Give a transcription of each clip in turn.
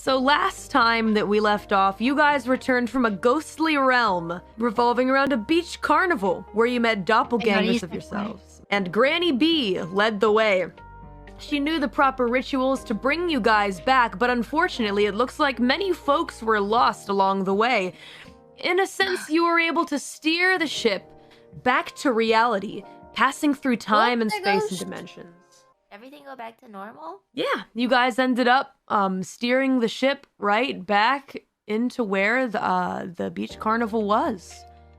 So last time that we left off, you guys returned from a ghostly realm revolving around a beach carnival where you met doppelgangers of yourselves. And Granny B led the way. She knew the proper rituals to bring you guys back, but unfortunately it looks like many folks were lost along the way. In a sense, you were able to steer the ship back to reality, passing through time and space and dimensions. Everything go back to normal? Yeah, you guys ended up steering the ship right back into where the beach carnival was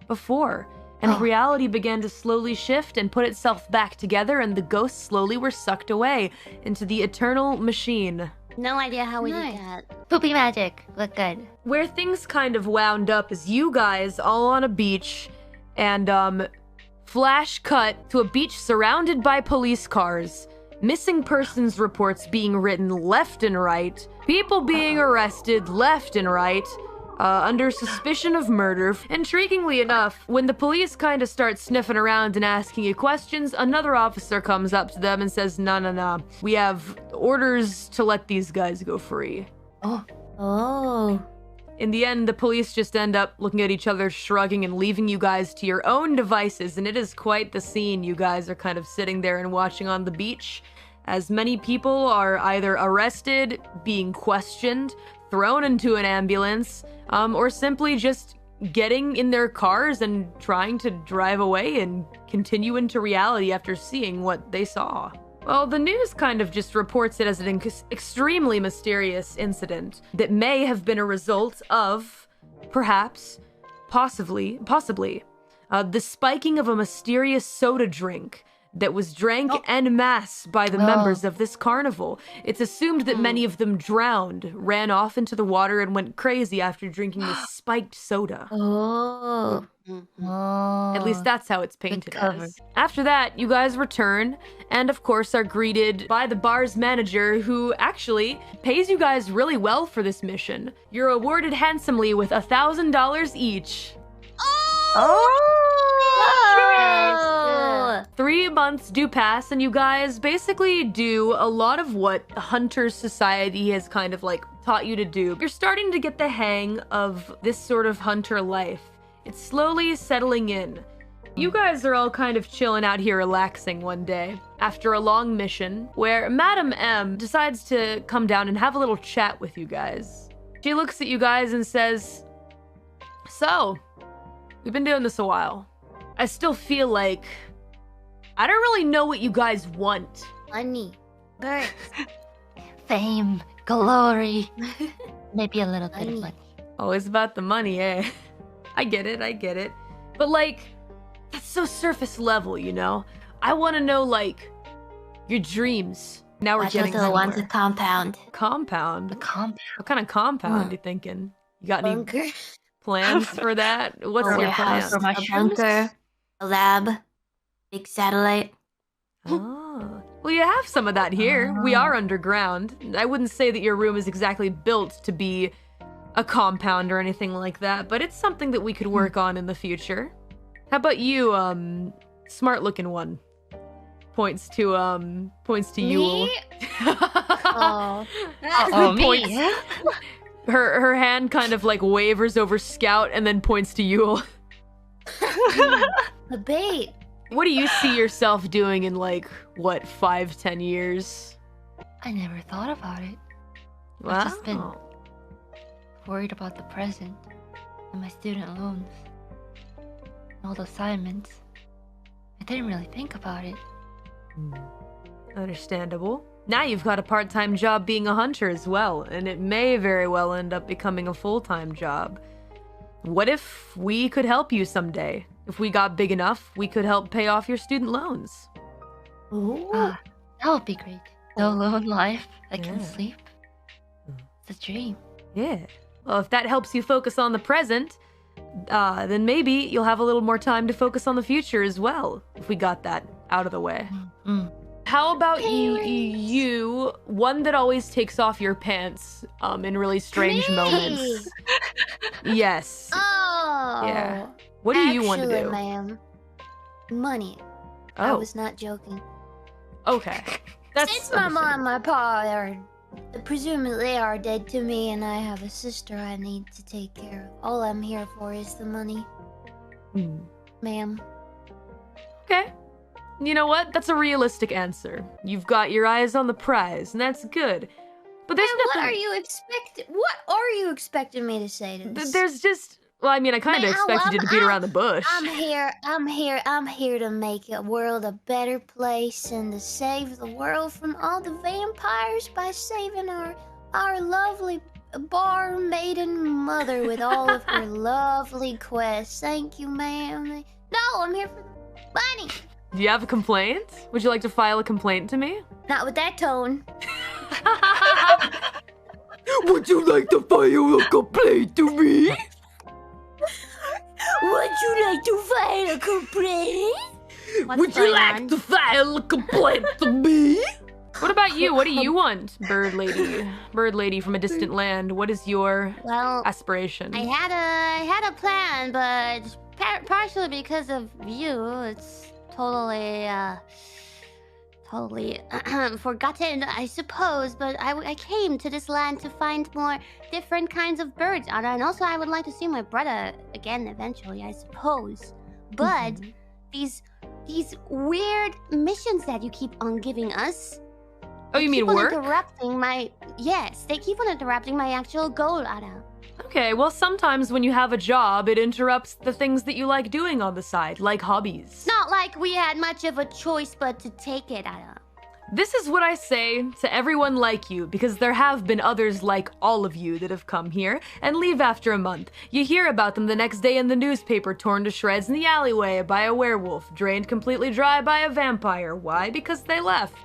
before. And reality began to slowly shift and put itself back together, and the ghosts slowly were sucked away into the eternal machine. No idea how we did that. Poopy magic. Look good. Where things kind of wound up is you guys all on a beach, and flash cut to a beach surrounded by police cars. Missing persons reports being written left and right. People being arrested left and right. Under suspicion of murder. Intriguingly enough, when the police kind of start sniffing around and asking you questions, another officer comes up to them and says, no. We have orders to let these guys go free. Oh. In the end, the police just end up looking at each other, shrugging, and leaving you guys to your own devices, and it is quite the scene. You guys are kind of sitting there and watching on the beach, as many people are either arrested, being questioned, thrown into an ambulance, or simply just getting in their cars and trying to drive away and continue into reality after seeing what they saw. Well, the news kind of just reports it as an extremely mysterious incident that may have been a result of, perhaps, possibly, the spiking of a mysterious soda drink that was drank en masse by the members of this carnival. It's assumed that many of them drowned, ran off into the water, and went crazy after drinking this spiked soda. At least that's how it's painted as. After that, you guys return, and of course are greeted by the bar's manager, who actually pays you guys really well for this mission. You're awarded handsomely with $1,000 each. 3 months do pass, and you guys basically do a lot of what Hunter Society has kind of like taught you to do. You're starting to get the hang of this sort of hunter life. It's slowly settling in. You guys are all kind of chilling out here, relaxing one day after a long mission where Madam M decides to come down and have a little chat with you guys. She looks at you guys and says, "So, we've been doing this a while. I still feel like I don't really know what you guys want." Money. Birds. Fame. Glory. Maybe a little bit of money. Always about the money, eh? I get it. But like, that's so surface level, you know? I want to know, like, your dreams. Now we're getting somewhere. Wants a compound. Compound? A compound. What kind of compound you thinking? You got bunker. Any plans for that? What's your plan? A bunker. A lab. Big satellite. Oh. Well, you have some of that here. We are underground. I wouldn't say that your room is exactly built to be a compound or anything like that, but it's something that we could work on in the future. How about you, smart looking one? Points to Yuul. Me? Her hand kind of like wavers over Scout and then points to Yuul. The bait. What do you see yourself doing in like, what, 5-10 years? I never thought about it. Wow. I've just been worried about the present and my student loans and all the assignments. I didn't really think about it. Understandable. Now you've got a part-time job being a hunter as well, and it may very well end up becoming a full-time job. What if we could help you someday? If we got big enough, we could help pay off your student loans. That would be great. No lone life. I can sleep. It's a dream. Yeah. Well, if that helps you focus on the present, then maybe you'll have a little more time to focus on the future as well, if we got that out of the way. How about you, one that always takes off your pants in really strange moments? Yes. Oh. Yeah. What do you want to do? Actually, ma'am, money. I was not joking. Okay. That's Since my mom and my pa are Presumably they are dead to me, and I have a sister I need to take care of. All I'm here for is the money. Ma'am. Okay. You know what? That's a realistic answer. You've got your eyes on the prize, and that's good. But there's nothing... What are you expecting me to say to this? There's just... Well, I mean, I kind of expected you to beat around the bush. I'm here to make the world a better place and to save the world from all the vampires by saving our lovely bar maiden mother with all of her lovely quests. Thank you, ma'am. No, I'm here for the money. Do you have a complaint? Would you like to file a complaint to me? Not with that tone. Would you like to file a complaint to me? Would you like to file a complaint? Would you like to file a complaint to me? What about you? What do you want, bird lady? Bird lady from a distant land. What is your aspiration? I had a plan, but partially because of you, it's totally forgotten, I suppose. But I came to this land to find more different kinds of birds, and also I would like to see my brother again eventually, I suppose. But these weird missions that you keep on giving us. Oh, you mean work? Yes, they keep on interrupting my actual goal, Ada. Okay, well, sometimes when you have a job, it interrupts the things that you like doing on the side, like hobbies. Not like we had much of a choice but to take it, Ada. This is what I say to everyone like you, because there have been others like all of you that have come here and leave after a month. You hear about them the next day in the newspaper, torn to shreds in the alleyway by a werewolf, drained completely dry by a vampire. Why? Because they left.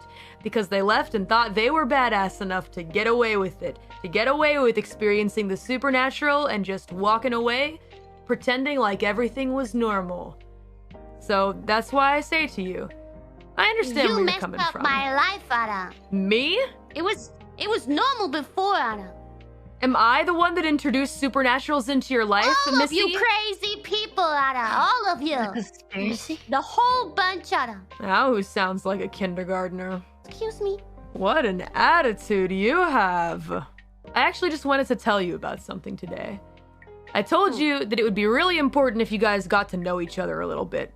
Because they left and thought they were badass enough to get away with it. To get away with experiencing the supernatural and just walking away, pretending like everything was normal. So that's why I say to you, I understand where you're coming from. You messed up my life, Ada. Me? It was normal before, Ada. Am I the one that introduced supernaturals into your life, All Missy? of you crazy people, Ada. All of you. Conspiracy? The whole bunch, Ada. Now who sounds like a kindergartner? Excuse me? What an attitude you have. I actually just wanted to tell you about something today. I told you that it would be really important if you guys got to know each other a little bit.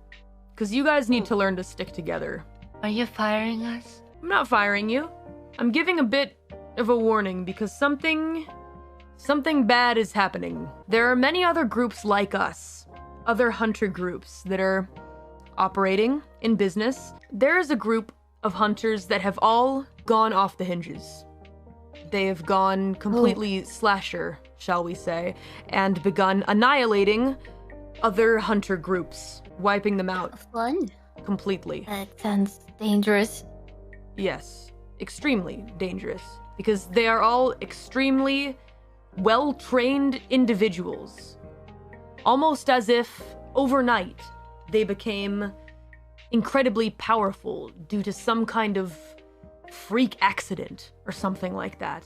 Because you guys need to learn to stick together. Are you firing us? I'm not firing you. I'm giving a bit of a warning because something bad is happening. There are many other groups like us, other hunter groups that are operating in business. There is a group of hunters that have all gone off the hinges. They have gone completely slasher, shall we say, and begun annihilating other hunter groups, wiping them out. Fun? Completely. That sounds dangerous. Yes, extremely dangerous, because they are all extremely well-trained individuals. Almost as if, overnight, they became incredibly powerful due to some kind of freak accident or something like that.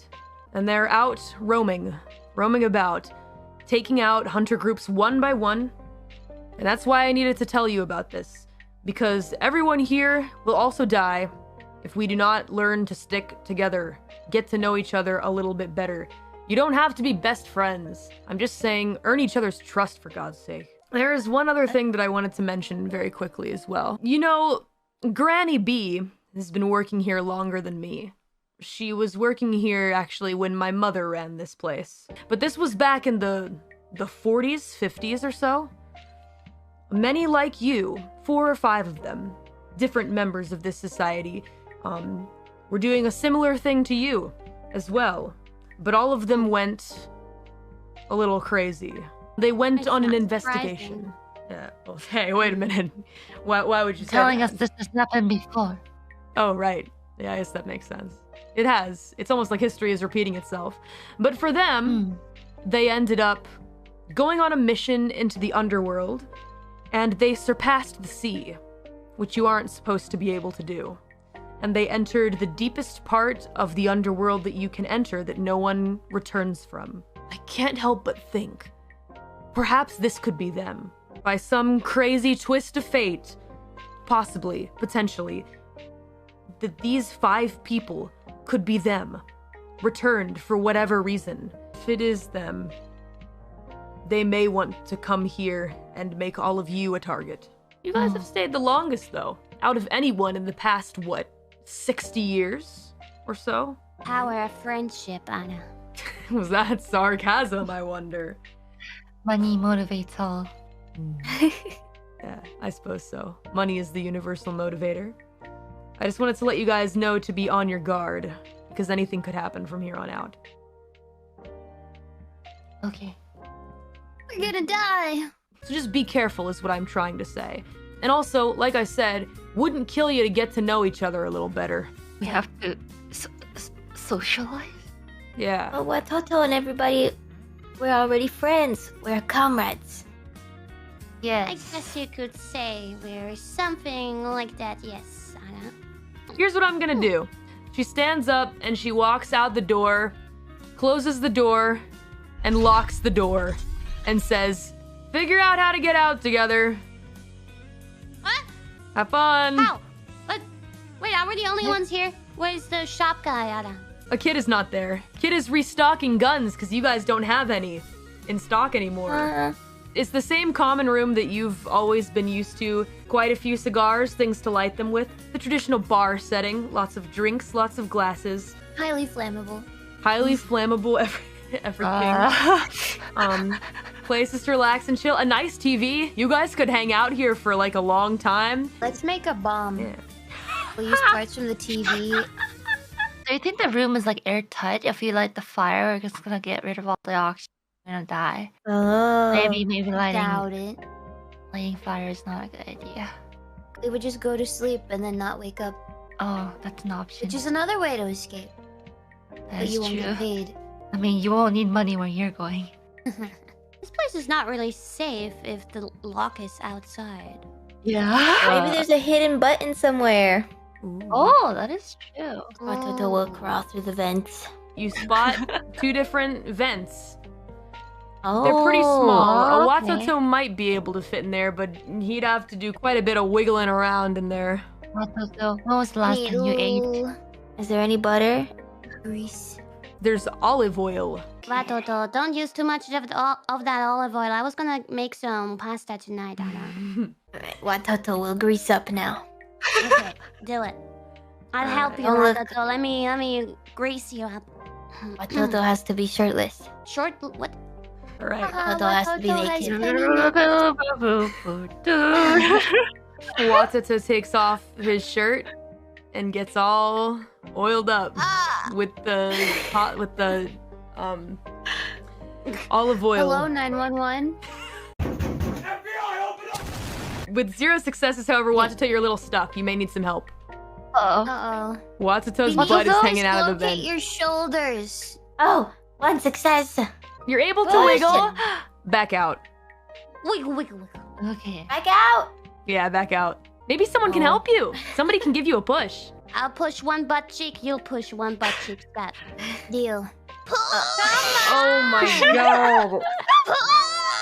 And they're out roaming about, taking out hunter groups one by one. And that's why I needed to tell you about this, because everyone here will also die if we do not learn to stick together, get to know each other a little bit better. You don't have to be best friends. I'm just saying, earn each other's trust, for God's sake. There is one other thing that I wanted to mention very quickly as well. You know, Granny B has been working here longer than me. She was working here, actually, when my mother ran this place. But this was back in the 40s, 50s or so. Many like you, 4 or 5 of them, different members of this society, were doing a similar thing to you as well. But all of them went a little crazy. They went on an investigation. Yeah. Okay, wait a minute. Why would you say Telling that? us this has happened before. Oh, right. Yeah, I guess that makes sense. It has. It's almost like history is repeating itself. But for them, they ended up going on a mission into the underworld, and they surpassed the sea, which you aren't supposed to be able to do. And they entered the deepest part of the underworld that you can enter that no one returns from. I can't help but think, perhaps this could be them. By some crazy twist of fate, possibly, potentially, that these 5 people could be them. returned for whatever reason. If it is them, they may want to come here and make all of you a target. You guys have stayed the longest, though, out of anyone in the past, 60 years or so? Power of friendship, Anna. Was that sarcasm, I wonder? Money motivates all. Yeah, I suppose so. Money is the universal motivator. I just wanted to let you guys know to be on your guard, because anything could happen from here on out. Okay. We're gonna die. So just be careful is what I'm trying to say. And also, like I said, wouldn't kill you to get to know each other a little better. We have to socialize? Yeah. But Watoto and everybody, we're already friends. We're comrades. Yes. I guess you could say we're something like that, yes, Anna. Here's what I'm gonna do. She stands up and she walks out the door, closes the door, and locks the door, and says, "Figure out how to get out together. What? Have fun." How? But wait, are we the only ones here? Where's the shop guy, Anna? A kid is not there. Kid is restocking guns because you guys don't have any in stock anymore. It's the same common room that you've always been used to. Quite a few cigars, things to light them with. The traditional bar setting. Lots of drinks, lots of glasses. Highly flammable. Highly flammable, everything. Places to relax and chill. A nice TV. You guys could hang out here for like a long time. Let's make a bomb. Yeah. We'll use parts from the TV. Do you think the room is like airtight? If you light the fire, we're just gonna get rid of all the oxygen. We're gonna die. Oh. Maybe Doubt it. lighting fire is not a good idea. We would just go to sleep and then not wake up. Oh, that's an option. Which is another way to escape. But That's you won't true. get paid. I mean, you won't need money when you're going. This place is not really safe if the lock is outside. Yeah. Maybe there's a hidden button somewhere. Oh, that is true. Watoto will crawl through the vents. You spot 2 different vents. Oh, They're pretty small. A okay. Watoto might be able to fit in there, but he'd have to do quite a bit of wiggling around in there. Watoto, when was the last time you ate? Is there any butter? Grease. There's olive oil. Watoto, don't use too much of that olive oil. I was gonna make some pasta tonight, Anna. Alright, Watoto will grease up now. Okay, do it. I'll help you, don't look- Watoto. Let me grease you up. Watoto has to be shirtless. Short, what? All right. Watoto has to be naked. Watoto takes off his shirt and gets all oiled up with the olive oil. Hello, 911. With 0 successes, however, Watoto, you're a little stuck. You may need some help. Uh-oh. Uh-oh. Watoto's We butt need is to hanging out of the dislocate vent. your shoulders. Oh, 1 success. You're able to Oh, wiggle. Back out. Wiggle, wiggle, wiggle. Okay. Back out. Yeah, back out. Maybe someone can Oh. help you. Somebody can give you a push. I'll push one butt cheek, you'll push one butt cheek. That deal. Oh my god.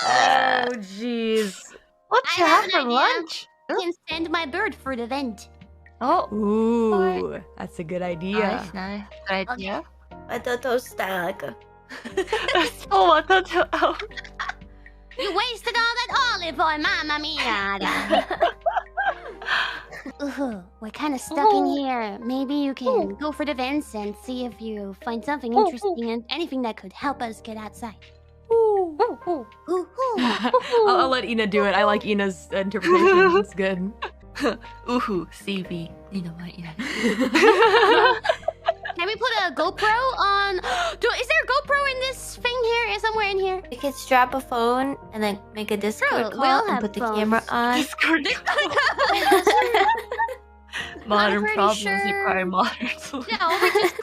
Oh jeez. What I you have have an for idea. lunch? I can send my bird for the vent. Oh, Ooh, that's a good idea. nice. Good idea. Watoto's stuck. Oh, Watoto out. You wasted all that olive oil, mamma mia. We're kind of stuck in here. Maybe you can go for the vents and see if you find something interesting and anything that could help us get outside. Ooh, ooh. I'll let Ina do it. I like Ina's interpretation. It's good. Ooh, CV. Ninomae Ina'nis. Can we put a GoPro on? Is there a GoPro in this thing here? Is somewhere in here? We could strap a phone and then make a Discord we call all and have put the phones. camera on. Discord. I'm Modern pretty problems sure- require modern solutions. No,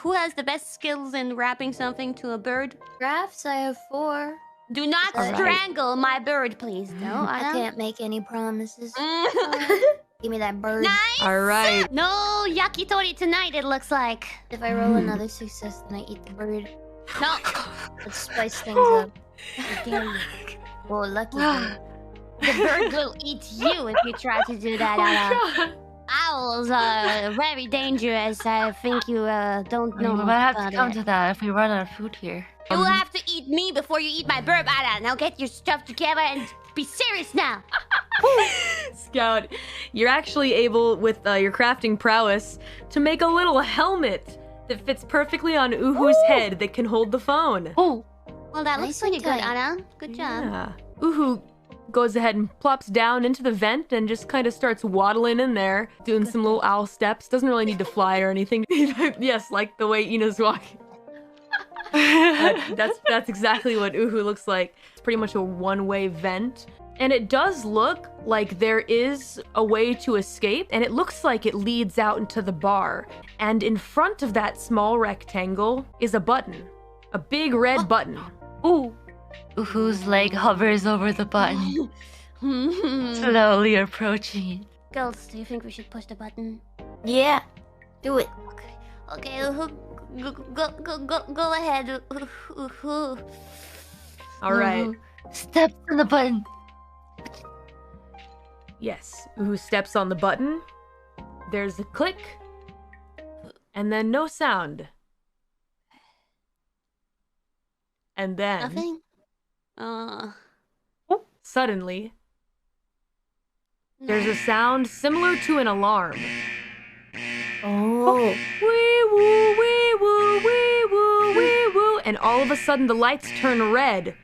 who has the best skills in wrapping something to a bird? Drafts, I have 4. Do not All right. strangle my bird, please. No, I can't make any promises. Mm. Give me that bird. Nice. All right. No yakitori tonight. It looks like. If I roll another success, then I eat the bird. No. Let's spice things up. I dare you. Whoa, lucky bird. The bird will eat you if you try to do that. Anna. owls are very dangerous. I think you don't know. We might have to about come it. to that if we run out of food here. You will have to eat me before you eat my bird. Now get your stuff together and be serious now. Scout, you're actually able, with your crafting prowess, to make a little helmet that fits perfectly on Uhu's head that can hold the phone. Oh, Well, that looks pretty good, Anna. Good job. Yeah. Uhu goes ahead and plops down into the vent and just kind of starts waddling in there, doing some little owl steps. Doesn't really need to fly or anything. Yes, like the way Ina's walking. That's exactly what Uhu looks like. It's pretty much a one-way vent. And it does look like there is a way to escape, and it looks like it leads out into the bar. And in front of that small rectangle is a button. A big red button. ooh. Uhu's leg hovers over the button, slowly approaching it. Girls, do you think we should push the button? Yeah, do it. Okay, go ahead. All right. Uhu steps on the button. Yes. Uhu steps on the button. There's a click. And then no sound. And then Nothing? suddenly there's a sound similar to an alarm. Oh. Wee woo, wee woo, wee woo, wee woo. And all of a sudden the lights turn red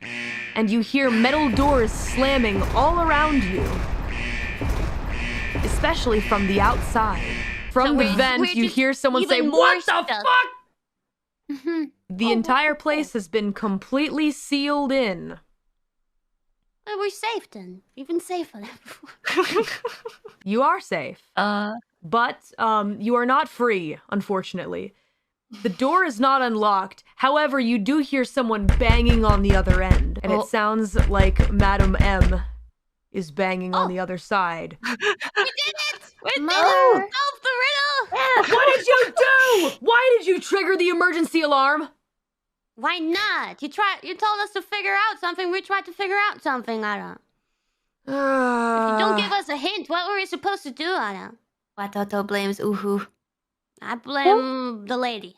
and you hear metal doors slamming all around you. Especially from the outside. From the vent, you hear someone say, "What the fuck?" The entire place has been completely sealed in. Well, we're safe then. Even safer than before. You are safe. But you are not free, unfortunately. The door is not unlocked. However, you do hear someone banging on the other end. And it sounds like Madam M is banging on the other side. We did it! We did Mother. it! Solve the riddle! What did you do? Why did you trigger the emergency alarm? Why not? You told us to figure out something. We tried to figure out something, Anna. If you don't give us a hint, what were we supposed to do, Anna? Watoto blames Uhu. I blame the lady.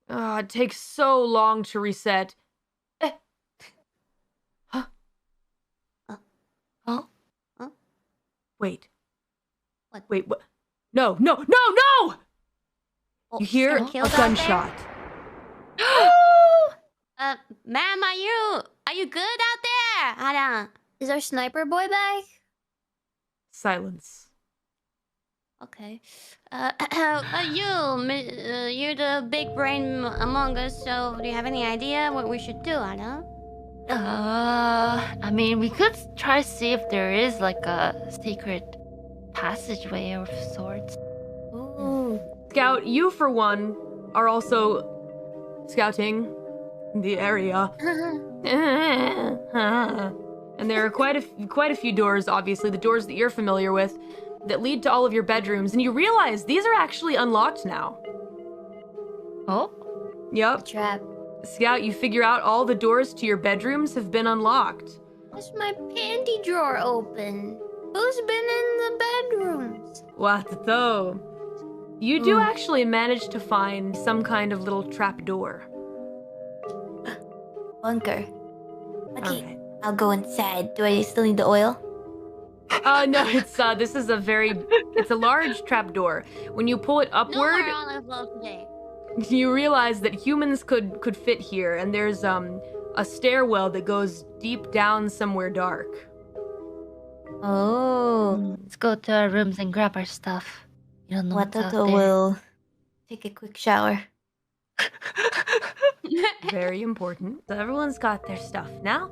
It takes so long to reset. Wait. What? Wait, what? No, no, no, no! Oh, You hear someone a killed out there? gunshot. Ma'am, are you good out there? Anna. Is our sniper boy back? Silence. Okay. You're the big brain among us, so do you have any idea what we should do, Anna? I mean, we could try to see if there is like a secret passageway of sorts. Ooh. Scout, you for one are also scouting the area. And there are quite a few doors, obviously, the doors that you're familiar with, that lead to all of your bedrooms, and you realize these are actually unlocked now. Oh? Yep. Trap. Scout, you figure out all the doors to your bedrooms have been unlocked. Is my panty drawer open? Who's been in the bedrooms? Watoto. You do actually manage to find some kind of little trap door. Bunker. Okay, Alright. I'll go inside. Do I still need the oil? No, this is it's a large trap door. When you pull it No upward, more olive oil today. you realize that humans could fit here, and there's a stairwell that goes deep down somewhere dark. Oh. Let's go to our rooms and grab our stuff. You don't know what's out Watoto there. will take a quick shower. Very important. So everyone's got their stuff now,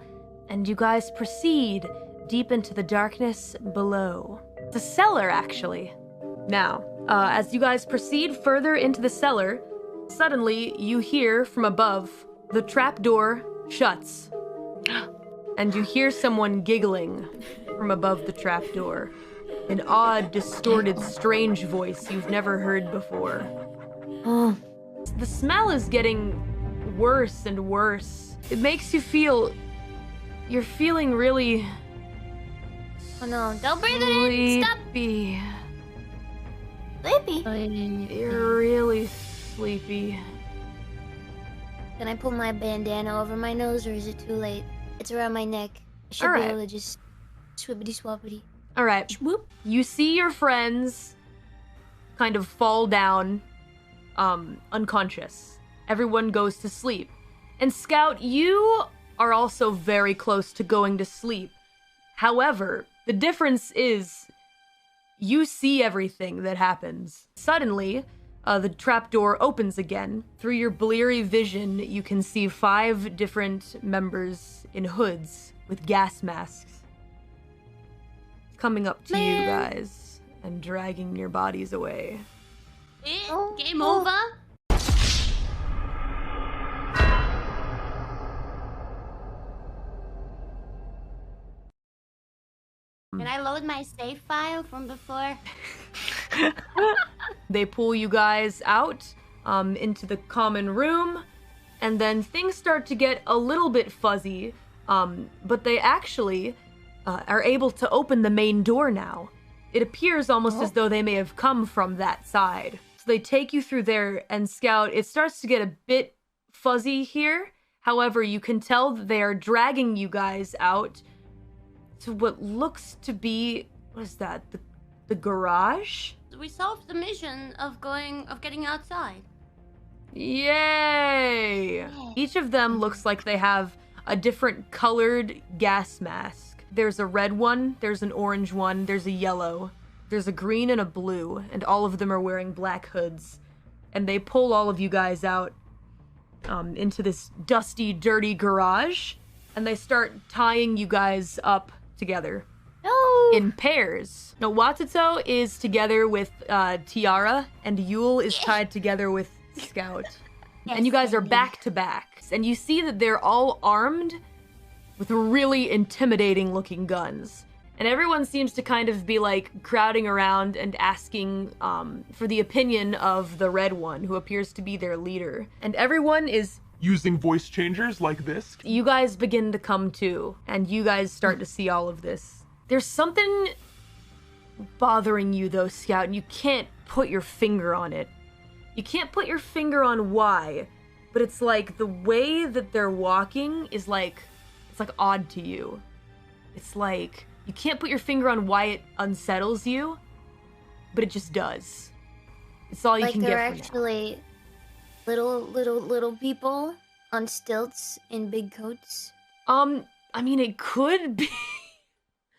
and you guys proceed deep into the darkness below. The cellar, actually. Now, as you guys proceed further into the cellar, suddenly you hear from above the trapdoor shuts, and you hear someone giggling from above the trapdoor. An odd, distorted, strange voice you've never heard before. Oh. The smell is getting worse and worse. It makes you feel... You're feeling really... Oh no, don't breathe it in! Stop! sleepy. Sleepy. You're really sleepy. Can I put my bandana over my nose, or is it too late? It's around my neck. I should All be right. able to just swippity swappity. All right. Whoop. You see your friends kind of fall down, unconscious. Everyone goes to sleep. And Scout, you are also very close to going to sleep. However, the difference is you see everything that happens. Suddenly, the trapdoor opens again. Through your bleary vision, you can see 5 different members in hoods with gas masks coming up to you guys and dragging your bodies away. Game over? Can I load my save file from before? They pull you guys out into the common room, and then things start to get a little bit fuzzy, but they actually are able to open the main door now. It appears almost as though they may have come from that side. So they take you through there, and Scout, it starts to get a bit fuzzy here. However, you can tell that they are dragging you guys out to what looks to be, what is that, the garage? We solved the mission of getting outside. Yay! Each of them looks like they have a different colored gas mask. There's a red one, there's an orange one, there's a yellow, there's a green and a blue, and all of them are wearing black hoods. And they pull all of you guys out into this dusty, dirty garage, and they start tying you guys up together. No. In pairs. Now, Watoto is together with Tiara, and Yuul is tied together with Scout. And you guys are back to back. And you see that they're all armed with really intimidating looking guns. And everyone seems to kind of be like crowding around and asking for the opinion of the red one, who appears to be their leader. And everyone is using voice changers like this. You guys begin to come to, and you guys start to see all of this. There's something bothering you though, Scout, and you can't put your finger on it. You can't put your finger on why, but it's like the way that they're walking is like, it's like odd to you. It's like, you can't put your finger on why it unsettles you, but it just does. It's all you can get for now. Like they're actually little people on stilts in big coats. I mean, it could be.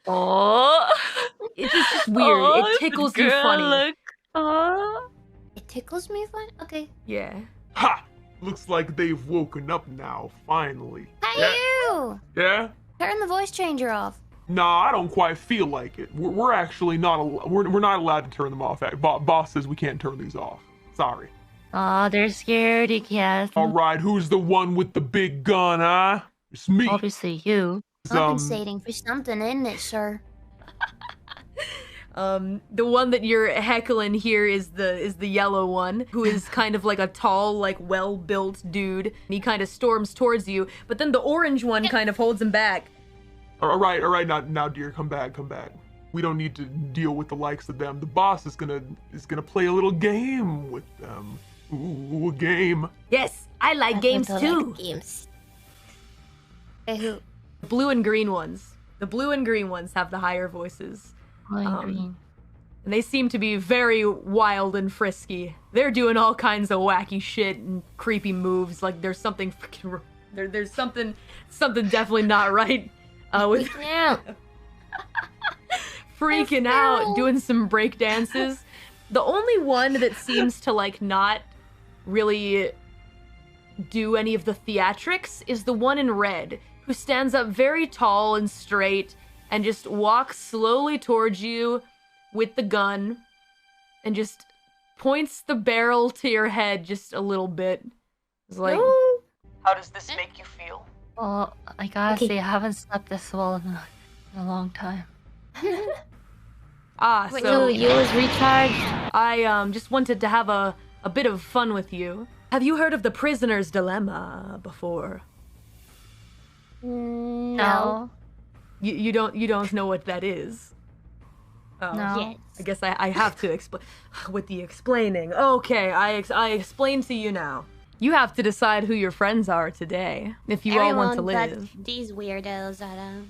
Oh. It's just weird. It tickles you funny. It tickles me fun? Okay. Yeah. Ha! Looks like they've woken up now, finally. Hey, Yeah? you! Yeah? Turn the voice changer off. Nah, I don't quite feel like it. We're actually not we're not allowed to turn them off. Boss says we can't turn these off. Sorry. Oh, they're scaredy cats. All right, who's the one with the big gun, huh? It's me. Obviously you. Compensating for something, isn't it, sir? The one that you're heckling here is the yellow one, who is kind of like a tall, like well-built dude. And he kind of storms towards you, but then the orange one kind of holds him back. All right, now, dear, come back. We don't need to deal with the likes of them. The boss is gonna play a little game with them. Ooh, a game. Yes, I like games too. Games. Hey, who? The blue and green ones. The blue and green ones have the higher voices. Green. And they seem to be very wild and frisky. They're doing all kinds of wacky shit and creepy moves. Like there's something freaking there's something definitely not right with Yeah. freaking out, doing some break dances. The only one that seems to like not really do any of the theatrics is the one in red, who stands up very tall and straight and just walks slowly towards you with the gun and just points the barrel to your head just a little bit. It's like, how does this make you feel? Well, I gotta say, I haven't slept this well in a long time. So you was recharged. I just wanted to have a bit of fun with you. Have you heard of the prisoner's dilemma before? No. You don't know what that is. Oh, No. Yes. I guess I have to explain. With the explaining. Okay, I explain to you now. You have to decide who your friends are today, if you all want to Everyone live. but these weirdos are.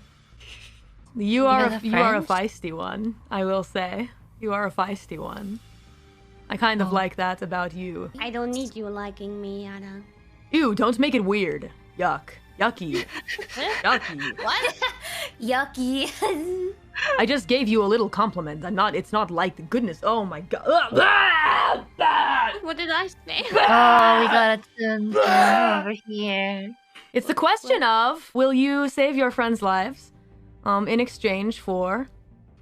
You are guys a, are you are a friends? feisty one, I will say. You are a feisty one. I kind of like that about you. I don't need you liking me, Yara. Ew, don't make it weird. Yuck. Yucky. Yucky. What? Yucky. I just gave you a little compliment. It's not like, goodness, oh my god. What did I say? Oh, we got a tune over here. It's the question of, will you save your friends' lives in exchange for...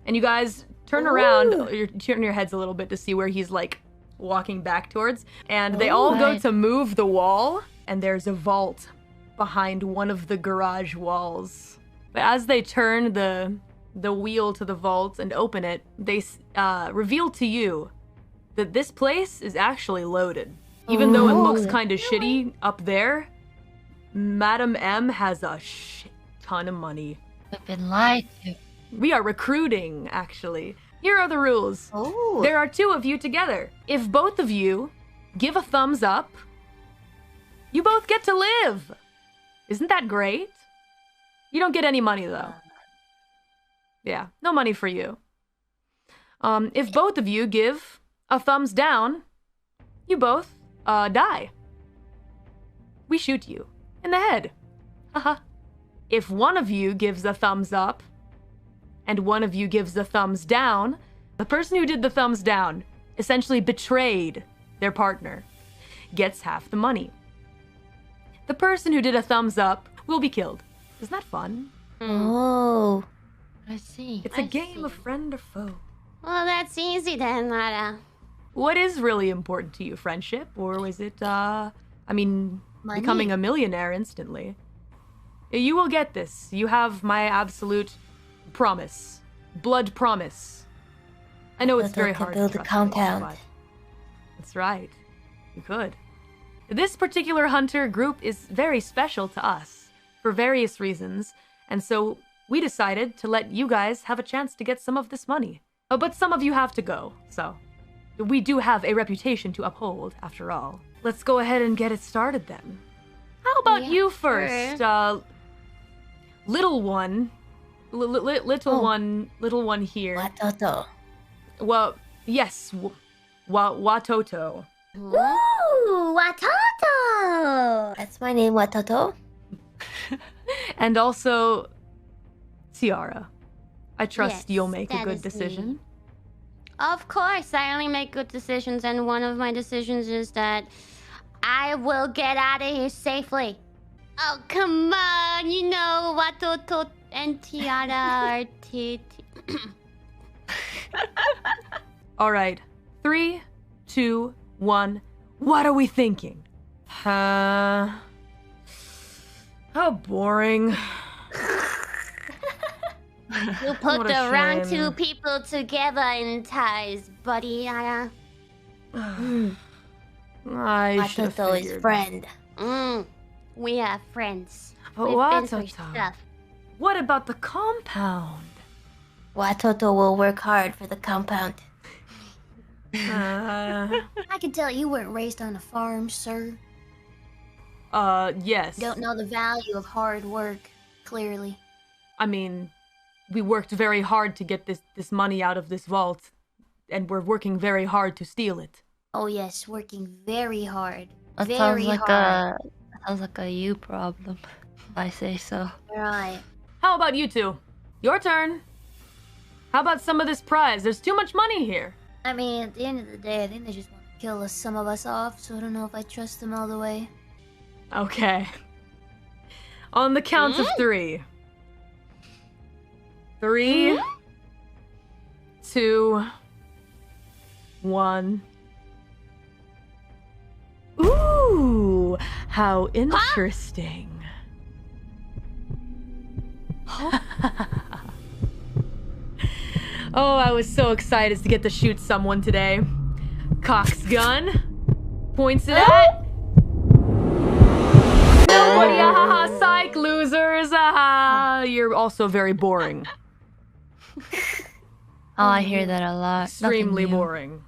And you guys turn around, you turn your heads a little bit to see where he's like walking back towards. And they all go Right. to move the wall, and there's a vault behind one of the garage walls. But as they turn the wheel to the vault and open it, they reveal to you that this place is actually loaded. Even though it looks kind of shitty up there, Madam M has a shit ton of money. We've been lied to. We are recruiting, actually. Here are the rules. Oh. There are 2 of you together. If both of you give a thumbs up, you both get to live. Isn't that great? You don't get any money, though. Yeah, no money for you. If both of you give a thumbs down, you both die. We shoot you in the head. Haha. If one of you gives a thumbs up and one of you gives a thumbs down, the person who did the thumbs down essentially betrayed their partner, gets half the money. The person who did a thumbs up will be killed. Isn't that fun? Oh. I see. It's a game of friend or foe. Well, that's easy then, Yara. What is really important to you, friendship? Or was it, Money. becoming a millionaire instantly? You will get this. You have my absolute promise. Blood promise. I know it's very hard to build a trust compound. but that's right. You could. This particular hunter group is very special to us for various reasons, and so we decided to let you guys have a chance to get some of this money. But some of you have to go, so we do have a reputation to uphold, after all. Let's go ahead and get it started then. How about you first, little one? Little one here. Watoto. Well, yes, Watoto. Ooh, Watoto! That's my name, Watoto. And also, Tiara. I trust Yes, you'll make a that good is me. decision. Of course, I only make good decisions, and one of my decisions is that I will get out of here safely. Oh, come on, you know, Watoto and Tiara are All right. 3, 2, 1. What are we thinking? How boring. You put What the a wrong shame. 2 people together in ties, buddy, Yara. I should have Watoto is figured. friend. We are friends. But We've been through Watoto, stuff. what about the compound? Watoto will work hard for the compound. Uh, I can tell you weren't raised on a farm, sir. yes. You don't know the value of hard work, clearly. I mean, we worked very hard to get this money out of this vault, and we're working very hard to steal it. Oh yes, working very hard. That Very hard. sounds like a you problem. If I say so. Right. How about you two? Your turn. How about some of this prize? There's too much money here. I mean, at the end of the day, I think they just want to kill some of us off, so I don't know if I trust them all the way. Okay. On the count of 3. 3, 2, 1. Ooh, how interesting. Oh, I was so excited to get to shoot someone today. Cocks gun. Points it at. Nobody, ahaha, psych, losers, aha. You're also very boring. Oh, I hear that a lot. Extremely Nothing new. boring.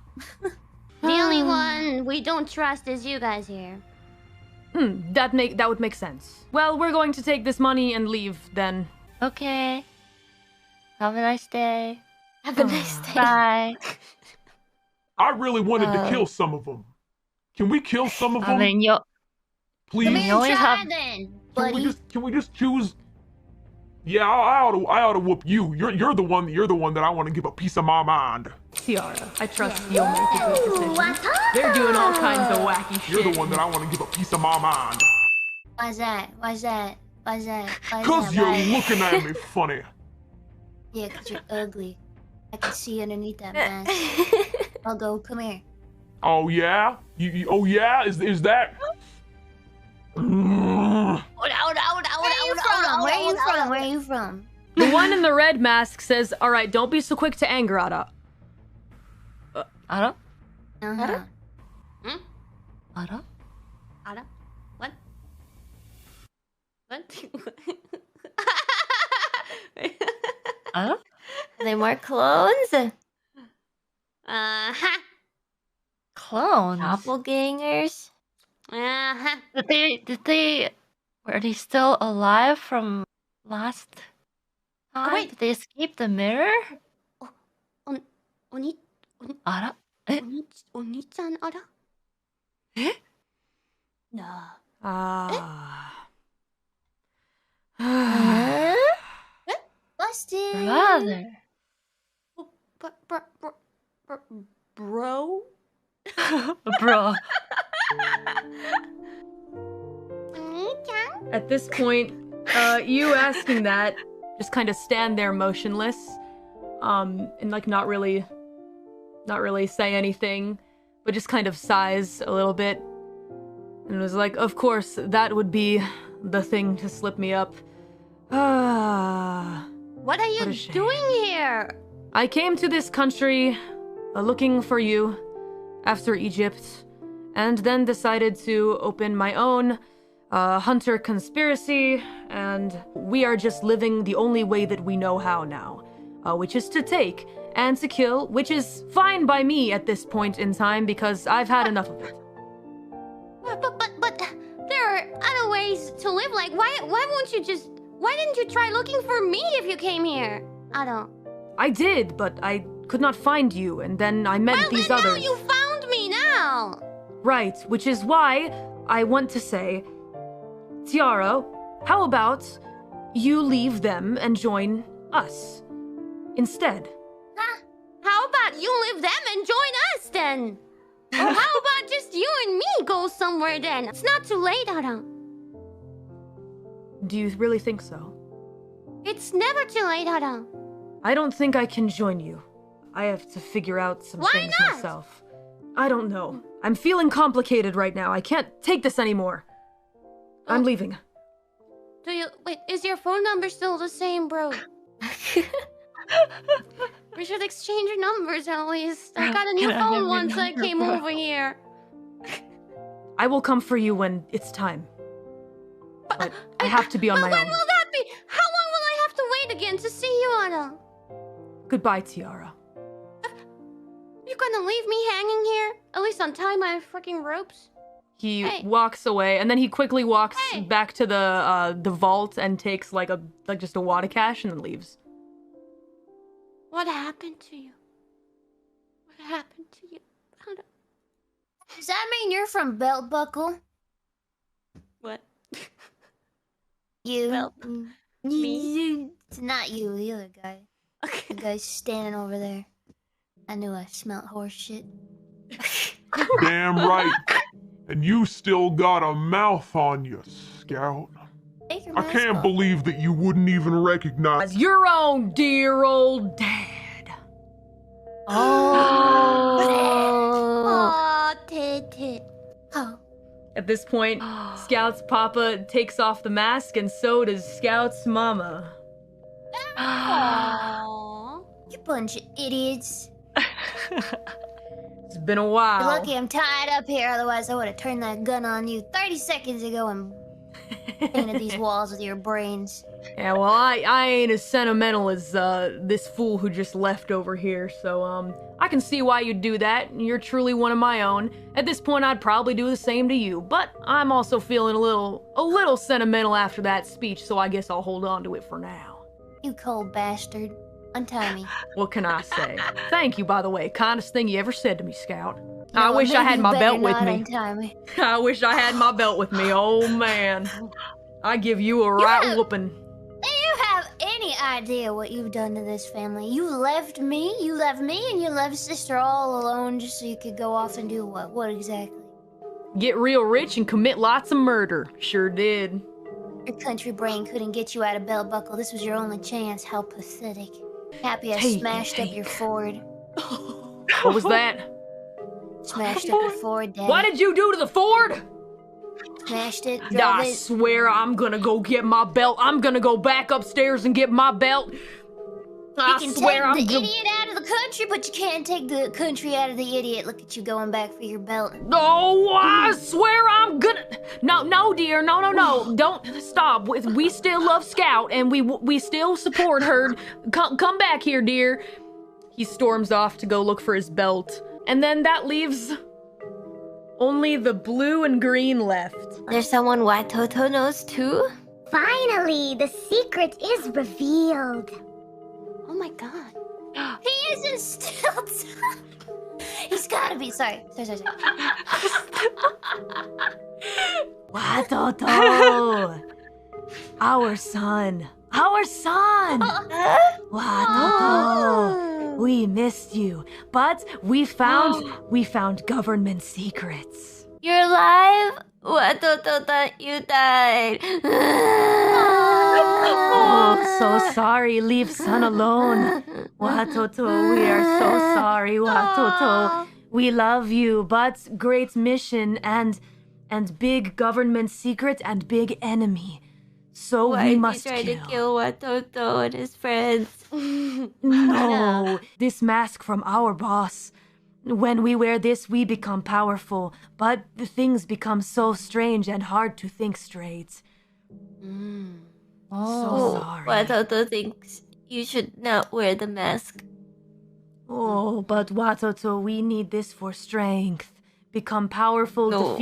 The only one we don't trust is you guys here. That would make sense. Well, we're going to take this money and leave then. Okay. Have a nice day. Have a nice day. Bye. I really wanted to kill some of them. Can we kill some of them? I mean, you Please. Come You here always and try have- then, Can buddy. we just choose? Yeah, I ought to whoop you. You're the one that I want to give a piece of my mind. Tiara, I trust you'll make a good decision. They're doing all kinds of wacky shit. You're the one that I want to give a piece of my mind. Why's that? Why's that? Why's that? Why's Cause that? you're Why? looking at me funny. Yeah, cause you're ugly. I can see underneath that mask. I'll go. Come here. Oh yeah? Oh yeah? Is that? Where are you from? Where are you from? The one in the red mask says, "All right, don't be so quick to anger, Ada." Ara? Uh-huh. Ara? Ada? What? What? Ara? Are they more clones? Uh-huh. Clones? Doppelgangers? Uh-huh. Were they still alive from last time? wait. Did they escape the mirror? Oni... Ara? Oni-chan, Ada? Eh? No. Huh? Busted. Brother. Bro? Bro. Oni-chan? At this point, you asking that just kind of stand there motionless, and like not really say anything, but just kind of sighs a little bit, and was like, "Of course, that would be the thing to slip me up." What are What you a shame. doing here? I came to this country looking for you after Egypt, and then decided to open my own hunter conspiracy, and we are just living the only way that we know how now, which is to take and to kill, which is fine by me at this point in time because I've had enough of it. But there are other ways to live. Like, why didn't you try looking for me if you came here? I don't. I did, but I could not find you, and then I met these Well, then others. now you found me now. Right, which is why I want to say, Tiara, how about you leave them and join us instead? How about you leave them and join us then? Or how about just you and me go somewhere then? It's not too late, Ada. Do you really think so? It's never too late, Ada. I don't think I can join you. I have to figure out some Why things not? myself. I don't know. I'm feeling complicated right now. I can't take this anymore. I'm leaving. Wait, is your phone number still the same, bro? We should exchange your numbers at least. I got a new Can I have phone your once I number, came bro? over here. I will come for you when it's time. But I have to be on But my when own. will that be? How long will I have to wait again to see you, Ada? Goodbye, Tiara. You gonna leave me hanging here? At least untie my freaking ropes? He Hey. walks away, and then he quickly walks Hey. back to the vault and takes like just a wad of cash and then leaves. What happened to you? What happened to you? Ada? Does that mean you're from Beltbuckle? What? You. Belt- Me? It's not you, the other guy. The Okay. guy standing over there. I knew I smelled horse shit. Damn right. And you still got a mouth on you, Scout. Take your I mask can't off. believe that you wouldn't even recognize. As your own dear old dad. Oh. Aw, tit. Oh, At this point, Scout's papa takes off the mask, and so does Scout's mama. Aww. you bunch of idiots. It's been a You're while. lucky I'm tied up here, otherwise I would have turned that gun on you 30 seconds ago and painted these walls with your brains. Yeah, well, I ain't as sentimental as this fool who just left over here, so I can see why you'd do that. You're truly one of my own. At this point, I'd probably do the same to you, but I'm also feeling a little sentimental after that speech, so I guess I'll hold on to it for now. You cold bastard. Untie me. What can I say? Thank you, by the way. Kindest thing you ever said to me, Scout. No, I wish I maybe had you my better belt with not me. untie me. I wish I had my belt with me. Oh, man. I give you a right whooping. Do you have any idea what you've done to this family? You left me, and you left sister all alone just so you could go off and do what? What exactly? Get real rich and commit lots of murder. Sure did. Your country brain couldn't get you out of Beltbuckle. This was your only chance. How pathetic. Happy I smashed up your Ford. What was that? Smashed up your Ford, Dad. What did you do to the Ford? Smashed it, drove I it. swear I'm gonna go get my belt. I'm gonna go back upstairs and get my belt. You can take the idiot out of the country, but you can't take the country out of the idiot. Look at you going back for your belt. No, I swear I'm gonna. No, dear, no. Don't stop. We still love Scout, and we still support her. Come back here, dear. He storms off to go look for his belt, and then that leaves only the blue and green left. There's someone Watoto knows too? Finally, the secret is revealed. Oh my god. He isn't still. He's gotta be. Sorry. Watoto! Our son! Watoto! We missed you, but we found government secrets. You're alive? Watoto thought you died. Oh, so sorry. Leave son alone. Watoto, we are so sorry, Watoto. We love you, but great mission and big government secret and big enemy. So we must Why did you try to kill Watoto and his friends? No, this mask from our boss. When we wear this, we become powerful, but the things become so strange and hard to think straight. So sorry. Watoto thinks you should not wear the mask. Oh, but Watoto, we need this for strength. Become powerful,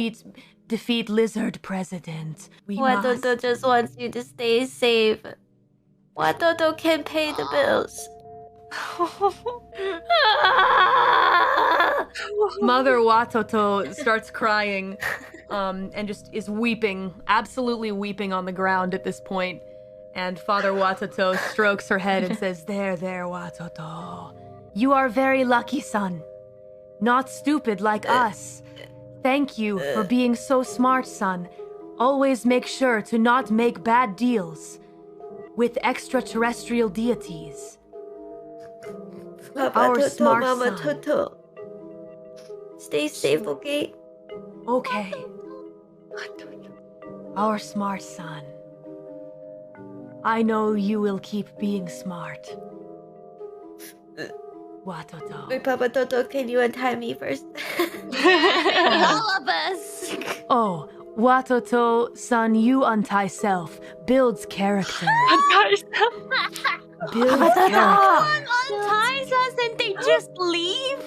defeat lizard president. Watoto just wants you to stay safe. Watoto can pay the bills. Mother Watoto starts crying, and just is weeping, absolutely weeping on the ground at this point. And Father Watoto strokes her head and says, There, Watoto. You are very lucky, son. Not stupid like us. Thank you for being so smart, son. Always make sure to not make bad deals with extraterrestrial deities. Papa Our Toto, smart Mama son. Toto. Stay safe, okay? Okay. Our smart son. I know you will keep being smart. Watoto. Wait, Papa Toto, can you untie me first? All of us. Oh, Watoto, son, you untie self. Builds character. Builds character. Unties us and they just leave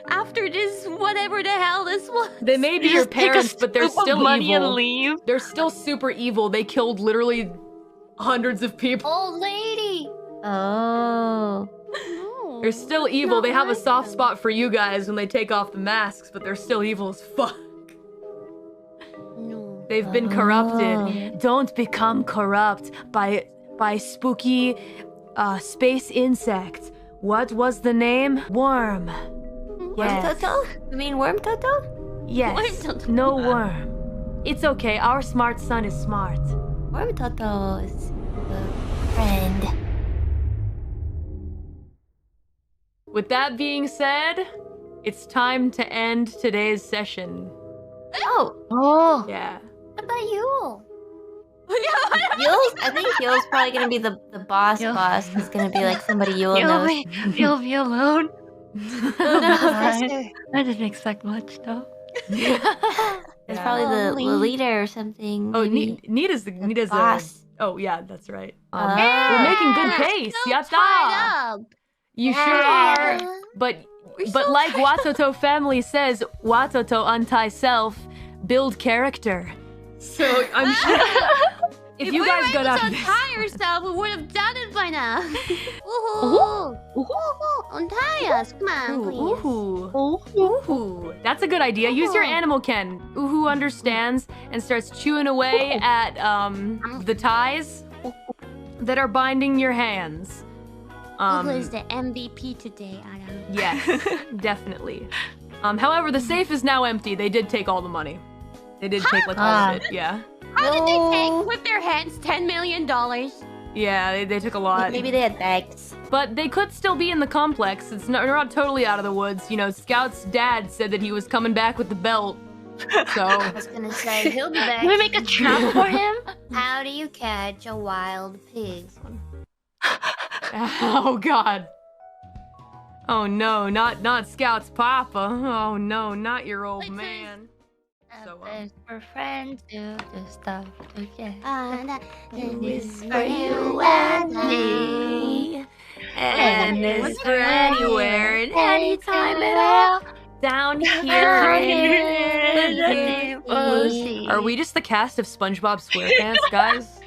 after this, whatever the hell this was. They may be your parents, but they're still money evil. and leave. They're still super evil. They killed literally hundreds of people. Old lady. Oh. They're still evil. They have a soft spot for you guys when they take off the masks, but they're still evil as fuck. No. They've been corrupted. Don't become corrupt by spooky space insect. What was the name? Worm. Worm Yes. Toto? You mean Worm Toto? Yes. No worm. It's okay. Our smart son is smart. Worm Toto is a friend. With that being said, it's time to end today's session. Oh. Yeah. What about you? Yuul? I think Yuul's probably gonna be the boss. He's gonna be like somebody Yuul knows. You'll be alone. Oh, no. Professor. I didn't expect much, though. It's probably the leader or something. Oh, maybe. Nita's boss. Oh yeah, that's right. Yeah. We're making good pace. Yatta! You sure are. But like Watoto family says, Watoto untie self, build character. So I'm sure if you guys got out of this, untie yourself, we would have done it by now. Woohoo! Untie us, come on, please. Ooh. That's a good idea. Use your animal ken. Uhu understands and starts chewing away at the ties that are binding your hands. Who is the MVP today, Adam? Yes, definitely. However, the safe is now empty. They did take all the money. They did take like all of it. Yeah. How did they take with their hands $10 million? Yeah, they took a lot. Maybe they had bags. But they could still be in the complex. They're not totally out of the woods. You know, Scout's dad said that he was coming back with the belt. So I was gonna say, he'll be back. Can we make a trap for him? How do you catch a wild pig? Oh God. Oh no, not Scout's papa. Oh no, not your old man. So, Best for friends do stuff together. And This for you and me. And this for anywhere and anytime at all. Down here in the deep ocean. Are we just the cast of SpongeBob SquarePants, guys?